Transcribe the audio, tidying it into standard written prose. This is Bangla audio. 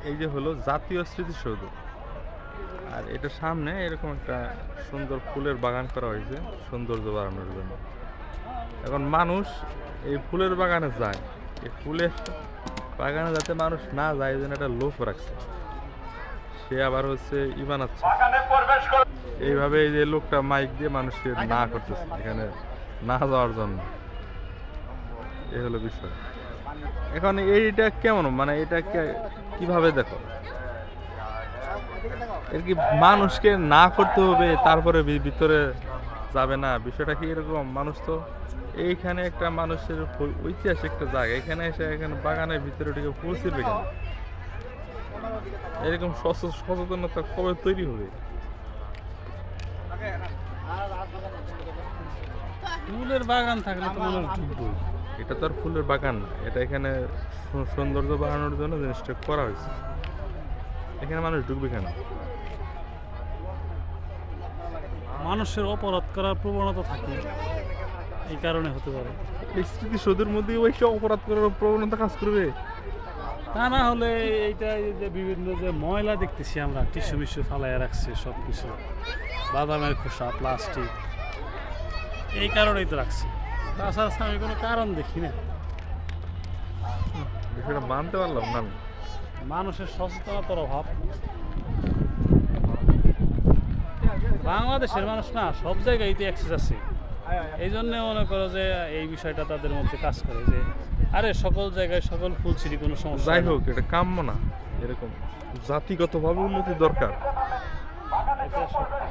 এই যে হলো জাতীয় স্মৃতিসৌধ, আর এটার সামনে এরকম একটা সুন্দর ফুলের বাগান করা হয়েছে সৌন্দর্য বাড়ানোর জন্য। এখন মানুষ এই ফুলের বাগানে যায়, এই ফুলের বাগানে যাতে মানুষ না যায় এই জন্য একটা লোক রাখছে, সে আবার হচ্ছে ই বানাচ্ছে এইভাবে। এই যে লোকটা মাইক দিয়ে মানুষকে না করতেছে এখানে না যাওয়ার জন্য। এই হলো বিষয়। এখন এইটা কেমন, মানে এটা কিভাবে দেখো, এর কি মানুষকে না করতে হবে তারপরে ভিতরে যাবে না? বিষয়টা কি এরকম? মানুষ তো এইখানে একটা মানুষের ঐতিহাসিক একটা জায়গা, এখানে এসে এখানে বাগানের ভিতরে ঢুকে ফুল ছিঁড়বে কেন? এরকম সচেতনতা কবে তৈরি হবে? ফুলের বাগান থাকলে তো মানুষ ঢুকবই। এটা তো আর ফুলের বাগান না, এটা এখানে সৌন্দর্য বাড়ানোর জন্য জিনিসটা করা হয়েছে। এখানে মানুষ ঢুকবে কেন? মানুষের অপরাধ করার প্রবণতা থাকে, এই কারণে হতে পারে। এই স্মৃতিসৌধের মধ্যে ওই সব অপরাধ করার প্রবণতা কাজ করবে? তা না হলে এইটা এই যে বিভিন্ন যে ময়লা দেখতেছি আমরা, টিস্যু মিস্যু ফালাইয়া রাখছে সব কিছু, বাদামের খোসা, প্লাস্টিক, এই কারণেই তো রাখছি। তাছাড়া আমি কোনো কারণ দেখি না। বিষয়টা মানতে পারলাম না আমি। মানুষের সচেতনতার অভাব। বাংলাদেশের মানুষ না সব জায়গায় অ্যাক্সেস আছে, এই জন্য মনে করো যে এই বিষয়টা তাদের মধ্যে কাজ করে যে আরে সকল জায়গায় সকল ফুল ছিঁড়ি কোনো সমস্যা যাই না। হোক, এটা কাম্য না। এরকম জাতিগতভাবে উন্নতি দরকার। এটা সত্য।